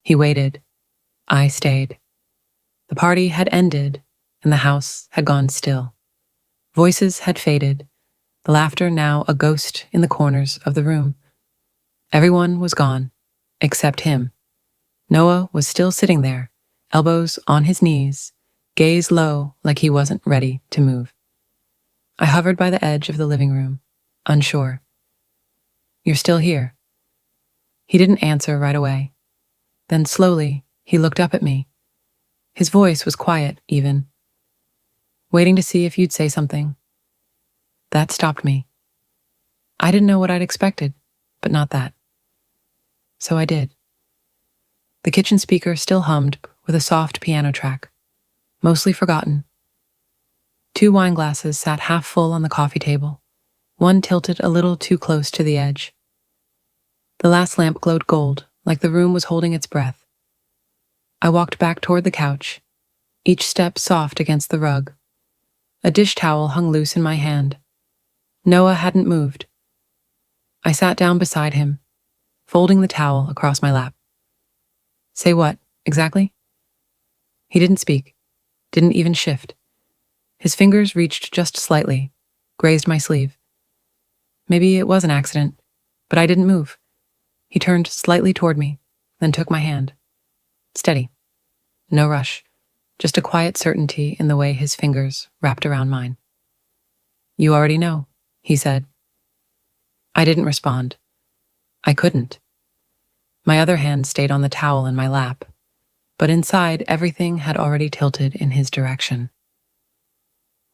He waited. I stayed. The party had ended, and the house had gone still. Voices had faded, the laughter now a ghost in the corners of the room. Everyone was gone, except him. Noah was still sitting there, elbows on his knees, gaze low like he wasn't ready to move. I hovered by the edge of the living room, unsure. "You're still here." He didn't answer right away. Then slowly, he looked up at me. His voice was quiet, even. "Waiting to see if you'd say something." That stopped me. I didn't know what I'd expected, but not that. So I did. The kitchen speaker still hummed with a soft piano track, mostly forgotten. 2 wine glasses sat half full on the coffee table, one tilted a little too close to the edge. The last lamp glowed gold, like the room was holding its breath. I walked back toward the couch, each step soft against the rug. A dish towel hung loose in my hand. Noah hadn't moved. I sat down beside him, folding the towel across my lap. "Say what, exactly?" He didn't speak, didn't even shift. His fingers reached just slightly, grazed my sleeve. Maybe it was an accident, but I didn't move. He turned slightly toward me, then took my hand. Steady. No rush, just a quiet certainty in the way his fingers wrapped around mine. "You already know," he said. I didn't respond. I couldn't. My other hand stayed on the towel in my lap, but inside everything had already tilted in his direction.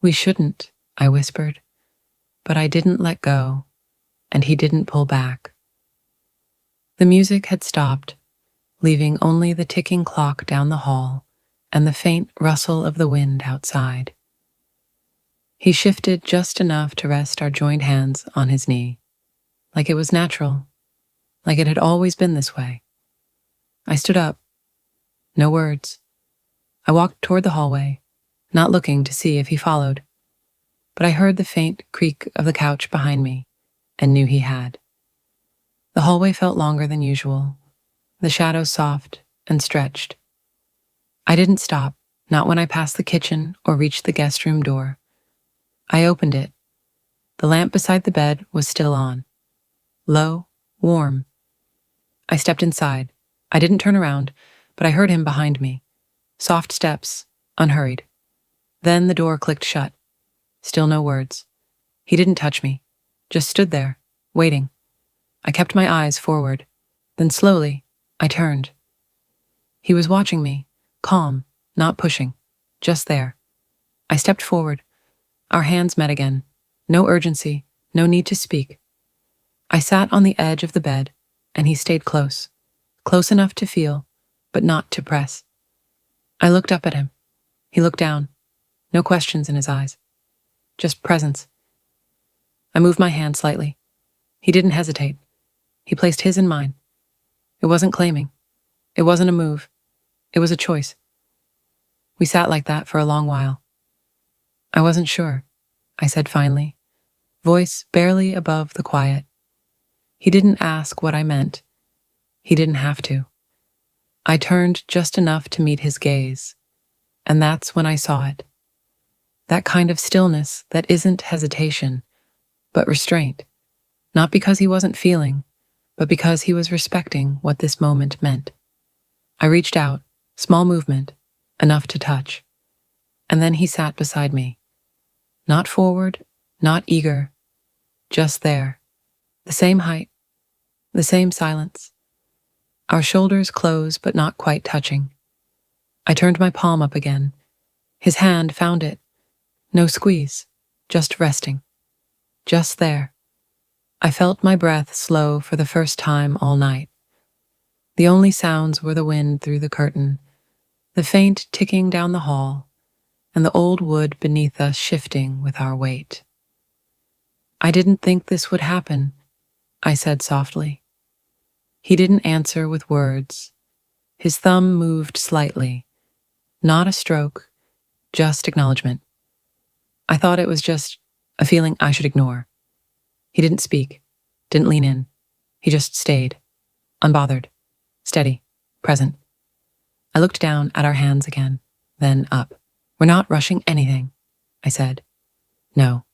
"We shouldn't," I whispered, but I didn't let go, and he didn't pull back. The music had stopped, leaving only the ticking clock down the hall and the faint rustle of the wind outside. He shifted just enough to rest our joined hands on his knee, like it was natural, like it had always been this way. I stood up. No words. I walked toward the hallway, not looking to see if he followed, but I heard the faint creak of the couch behind me and knew he had. The hallway felt longer than usual, the shadows soft and stretched. I didn't stop, not when I passed the kitchen or reached the guest room door. I opened it. The lamp beside the bed was still on. Low, warm. I stepped inside. I didn't turn around, but I heard him behind me. Soft steps, unhurried. Then the door clicked shut. Still no words. He didn't touch me, just stood there, waiting. I kept my eyes forward. Then slowly, I turned. He was watching me, calm, not pushing, just there. I stepped forward. Our hands met again. No urgency, no need to speak. I sat on the edge of the bed, and he stayed close enough to feel, but not to press. I looked up at him. He looked down. No questions in his eyes. Just presence. I moved my hand slightly. He didn't hesitate. He placed his in mine. It wasn't claiming. It wasn't a move. It was a choice. We sat like that for a long while. "I wasn't sure," I said finally, voice barely above the quiet. He didn't ask what I meant. He didn't have to. I turned just enough to meet his gaze, and that's when I saw it. That kind of stillness that isn't hesitation, but restraint. Not because he wasn't feeling, but because he was respecting what this moment meant. I reached out, small movement, enough to touch. And then he sat beside me. Not forward, not eager, just there. The same height, the same silence. Our shoulders close but not quite touching. I turned my palm up again. His hand found it. No squeeze, just resting. Just there. I felt my breath slow for the first time all night. The only sounds were the wind through the curtain, the faint ticking down the hall, and the old wood beneath us shifting with our weight. "I didn't think this would happen," I said softly. He didn't answer with words. His thumb moved slightly. Not a stroke, just acknowledgement. I thought it was just a feeling I should ignore. He didn't speak, didn't lean in. He just stayed, unbothered, steady, present. I looked down at our hands again, then up. We're not rushing anything, I said. No,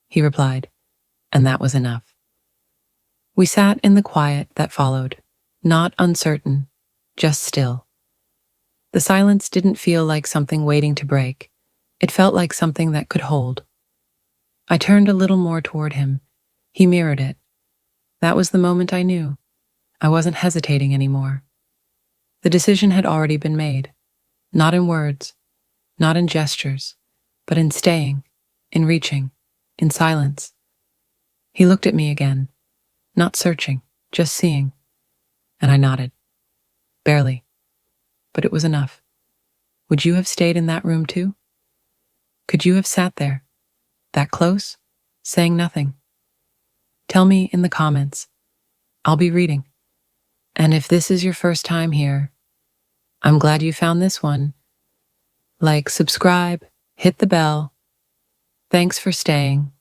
he replied, and that was enough. We sat in the quiet that followed, not uncertain, just still. The silence didn't feel like something waiting to break. It felt like something that could hold. I turned a little more toward him. He mirrored it. That was the moment I knew. I wasn't hesitating anymore. The decision had already been made. Not in words, not in gestures, but in staying, in reaching, in silence. He looked at me again, not searching, just seeing. And I nodded. Barely. But it was enough. Would you have stayed in that room too? Could you have sat there, that close, saying nothing? Tell me in the comments. I'll be reading. And if this is your first time here, I'm glad you found this one. Like, subscribe, hit the bell. Thanks for staying.